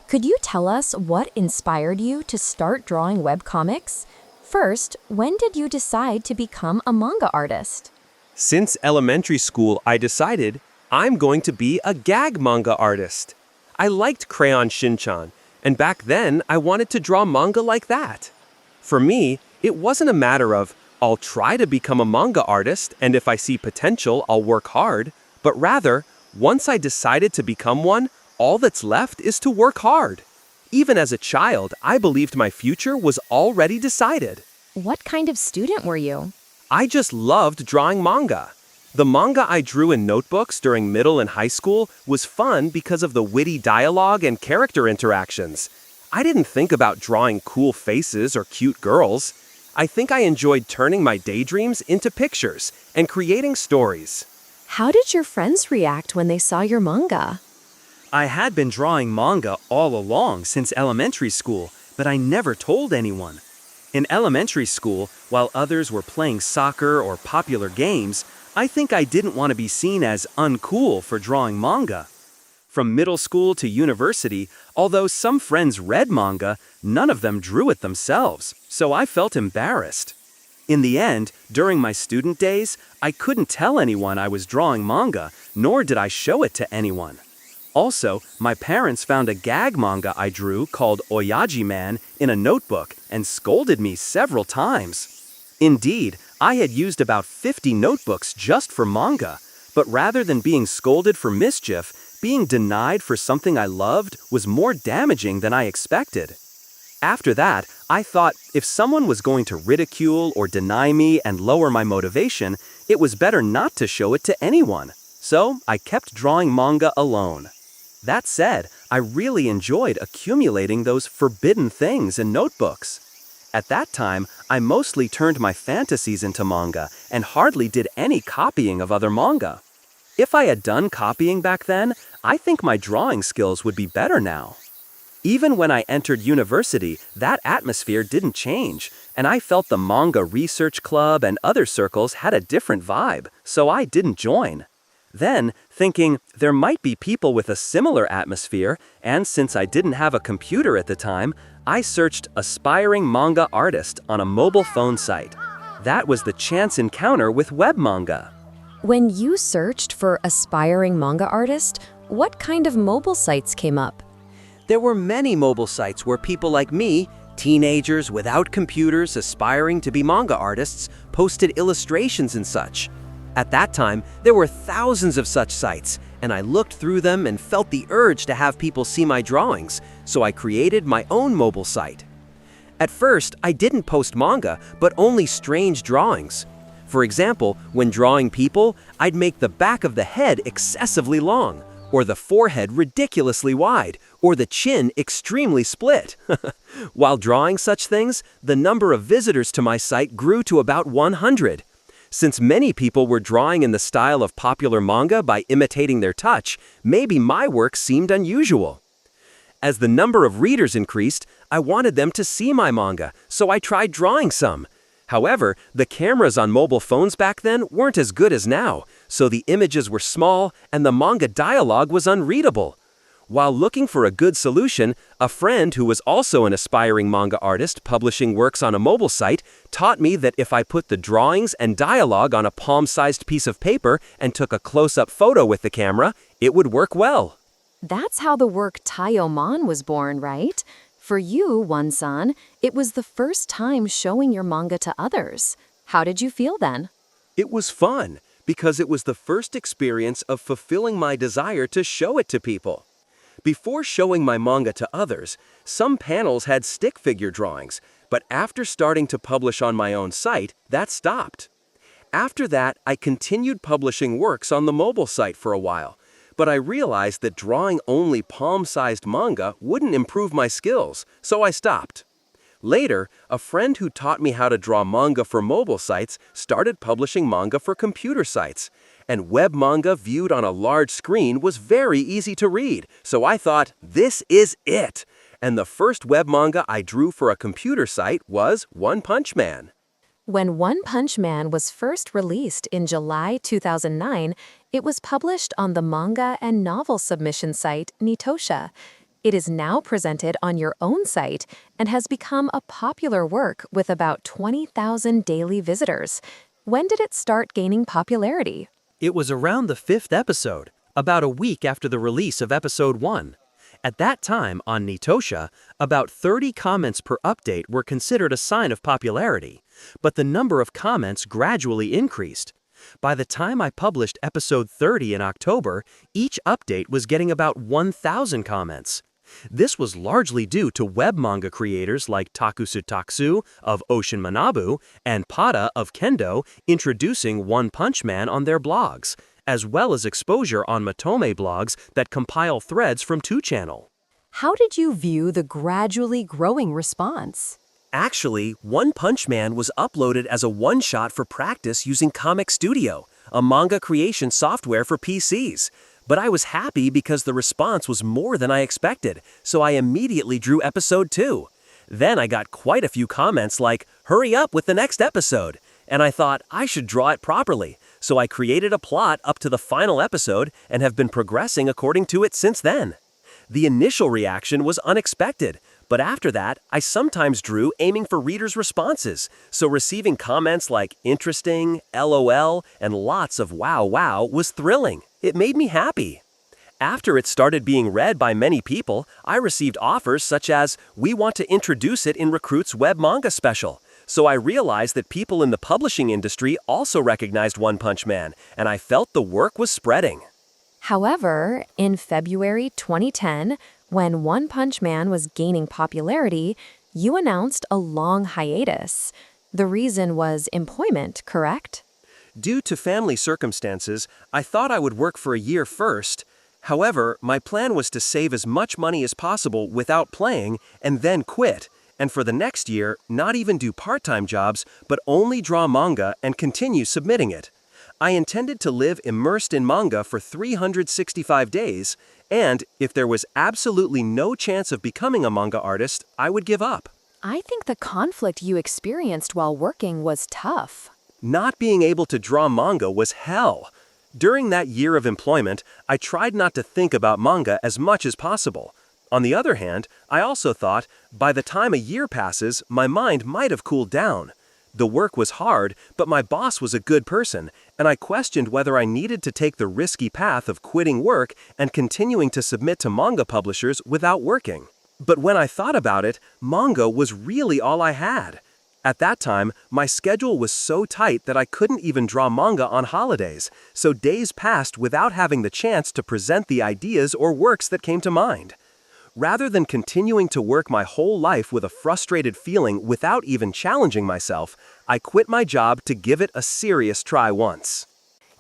Could you tell us what inspired you to start drawing webcomics? First, when did you decide to become a manga artist? Since elementary school, I decided I'm going to be a gag manga artist. I liked Crayon Shin-chan, and back then I wanted to draw manga like that. For me, it wasn't a matter of I'll try to become a manga artist and if I see potential, I'll work hard, but rather, once I decided to become one, all that's left is to work hard. Even as a child, I believed my future was already decided. What kind of student were you? I just loved drawing manga. The manga I drew in notebooks during middle and high school was fun because of the witty dialogue and character interactions. I didn't think about drawing cool faces or cute girls. I think I enjoyed turning my daydreams into pictures and creating stories. How did your friends react when they saw your manga? I had been drawing manga all along since elementary school, but I never told anyone. In elementary school, while others were playing soccer or popular games, I think I didn't want to be seen as uncool for drawing manga. From middle school to university, although some friends read manga, none of them drew it themselves, so I felt embarrassed. In the end, during my student days, I couldn't tell anyone I was drawing manga, nor did I show it to anyone. Also, my parents found a gag manga I drew called Oyaji Man in a notebook and scolded me several times. Indeed, I had used about 50 notebooks just for manga, but rather than being scolded for mischief, being denied for something I loved was more damaging than I expected. After that, I thought if someone was going to ridicule or deny me and lower my motivation, it was better not to show it to anyone. So I kept drawing manga alone. That said, I really enjoyed accumulating those forbidden things in notebooks. At that time, I mostly turned my fantasies into manga and hardly did any copying of other manga. If I had done copying back then, I think my drawing skills would be better now. Even when I entered university, that atmosphere didn't change, and I felt the manga research club and other circles had a different vibe, so I didn't join. Then, thinking there might be people with a similar atmosphere, and since I didn't have a computer at the time, I searched aspiring manga artist on a mobile phone site. That was the chance encounter with web manga. When you searched for aspiring manga artist, what kind of mobile sites came up? There were many mobile sites where people like me, teenagers without computers aspiring to be manga artists, posted illustrations and such. At that time, there were thousands of such sites, and I looked through them and felt the urge to have people see my drawings, so I created my own mobile site. At first, I didn't post manga, but only strange drawings. For example, when drawing people, I'd make the back of the head excessively long, or the forehead ridiculously wide, or the chin extremely split. While drawing such things, the number of visitors to my site grew to about 100. Since many people were drawing in the style of popular manga by imitating their touch, maybe my work seemed unusual. As the number of readers increased, I wanted them to see my manga, so I tried drawing some. However, the cameras on mobile phones back then weren't as good as now, so the images were small and the manga dialogue was unreadable. While looking for a good solution, a friend who was also an aspiring manga artist publishing works on a mobile site taught me that if I put the drawings and dialogue on a palm-sized piece of paper and took a close-up photo with the camera, it would work well. That's how the work Taiyomon was born, right? For you, Won-san, it was the first time showing your manga to others. How did you feel then? It was fun, because it was the first experience of fulfilling my desire to show it to people. Before showing my manga to others, some panels had stick figure drawings, but after starting to publish on my own site, that stopped. After that, I continued publishing works on the mobile site for a while, but I realized that drawing only palm-sized manga wouldn't improve my skills, so I stopped. Later, a friend who taught me how to draw manga for mobile sites started publishing manga for computer sites. And web manga viewed on a large screen was very easy to read, so I thought, this is it! And the first web manga I drew for a computer site was One Punch Man. When One Punch Man was first released in July 2009, it was published on the manga and novel submission site Nitosha. It is now presented on your own site and has become a popular work with about 20,000 daily visitors. When did it start gaining popularity? It was around the fifth episode, about a week after the release of episode 1. At that time, on Nitosha, about 30 comments per update were considered a sign of popularity, but the number of comments gradually increased. By the time I published episode 30 in October, each update was getting about 1,000 comments. This was largely due to web manga creators like Takusutaksu of Ocean Manabu and Pada of Kendo introducing One Punch Man on their blogs, as well as exposure on Matome blogs that compile threads from 2channel. How did you view the gradually growing response? Actually, One Punch Man was uploaded as a one-shot for practice using Comic Studio, a manga creation software for PCs. But I was happy because the response was more than I expected, so I immediately drew episode 2. Then I got quite a few comments like, "Hurry up with the next episode," and I thought I should draw it properly, so I created a plot up to the final episode and have been progressing according to it since then. The initial reaction was unexpected, but after that, I sometimes drew aiming for readers' responses, so receiving comments like interesting, LOL, and lots of wow wow was thrilling. It made me happy. After it started being read by many people, I received offers such as, "We want to introduce it in Recruit's web manga special." So I realized that people in the publishing industry also recognized One Punch Man, and I felt the work was spreading. However, in February 2010, when One Punch Man was gaining popularity, you announced a long hiatus. The reason was employment, correct? Due to family circumstances, I thought I would work for a year first. However, my plan was to save as much money as possible without playing and then quit, and for the next year, not even do part-time jobs, but only draw manga and continue submitting it. I intended to live immersed in manga for 365 days, and if there was absolutely no chance of becoming a manga artist, I would give up. I think the conflict you experienced while working was tough. Not being able to draw manga was hell. During that year of employment, I tried not to think about manga as much as possible. On the other hand, I also thought, by the time a year passes, my mind might have cooled down. The work was hard, but my boss was a good person, and I questioned whether I needed to take the risky path of quitting work and continuing to submit to manga publishers without working. But when I thought about it, manga was really all I had. At that time, my schedule was so tight that I couldn't even draw manga on holidays, so days passed without having the chance to present the ideas or works that came to mind. Rather than continuing to work my whole life with a frustrated feeling without even challenging myself, I quit my job to give it a serious try once.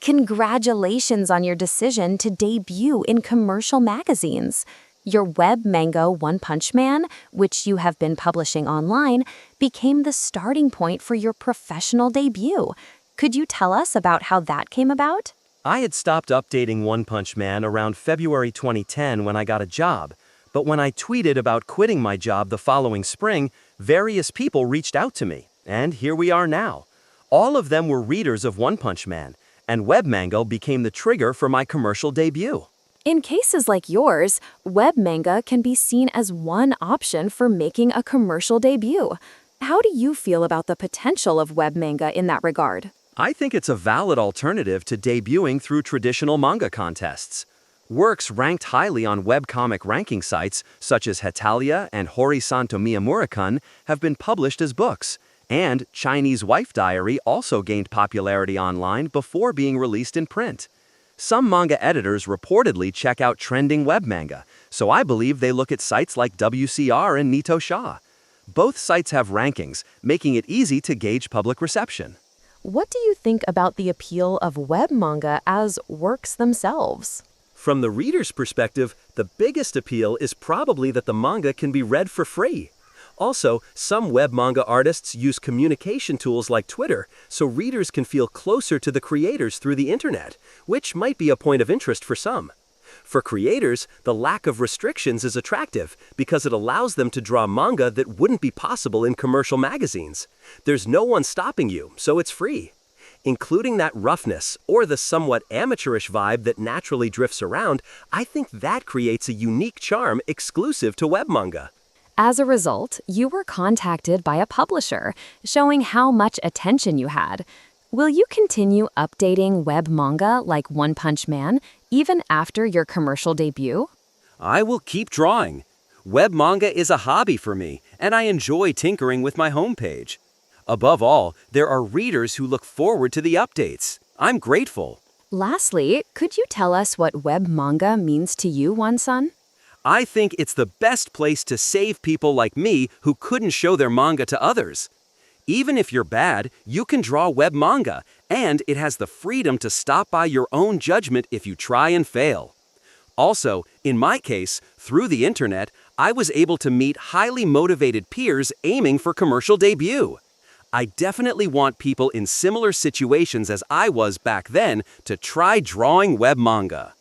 Congratulations on your decision to debut in commercial magazines. Your web manga One Punch Man, which you have been publishing online, became the starting point for your professional debut. Could you tell us about how that came about? I had stopped updating One Punch Man around February 2010 when I got a job. But when I tweeted about quitting my job the following spring, various people reached out to me, and here we are now. All of them were readers of One Punch Man, and web manga became the trigger for my commercial debut. In cases like yours, web manga can be seen as one option for making a commercial debut. How do you feel about the potential of web manga in that regard? I think it's a valid alternative to debuting through traditional manga contests. Works ranked highly on webcomic ranking sites such as Hetalia and Horisanto Miyamura-kun have been published as books, and Chinese Wife Diary also gained popularity online before being released in print. Some manga editors reportedly check out trending web manga, so I believe they look at sites like WCR and Nitosha. Both sites have rankings, making it easy to gauge public reception. What do you think about the appeal of web manga as works themselves? From the reader's perspective, the biggest appeal is probably that the manga can be read for free. Also, some web manga artists use communication tools like Twitter, so readers can feel closer to the creators through the internet, which might be a point of interest for some. For creators, the lack of restrictions is attractive because it allows them to draw manga that wouldn't be possible in commercial magazines. There's no one stopping you, so it's free. Including that roughness or the somewhat amateurish vibe that naturally drifts around, I think that creates a unique charm exclusive to web manga. As a result, you were contacted by a publisher, showing how much attention you had. Will you continue updating web manga like One Punch Man even after your commercial debut? I will keep drawing. Web manga is a hobby for me, and I enjoy tinkering with my homepage. Above all, there are readers who look forward to the updates. I'm grateful. Lastly, could you tell us what web manga means to you, One-sun? I think it's the best place to save people like me who couldn't show their manga to others. Even if you're bad, you can draw web manga, and it has the freedom to stop by your own judgment if you try and fail. Also, in my case, through the internet, I was able to meet highly motivated peers aiming for commercial debut. I definitely want people in similar situations as I was back then to try drawing web manga.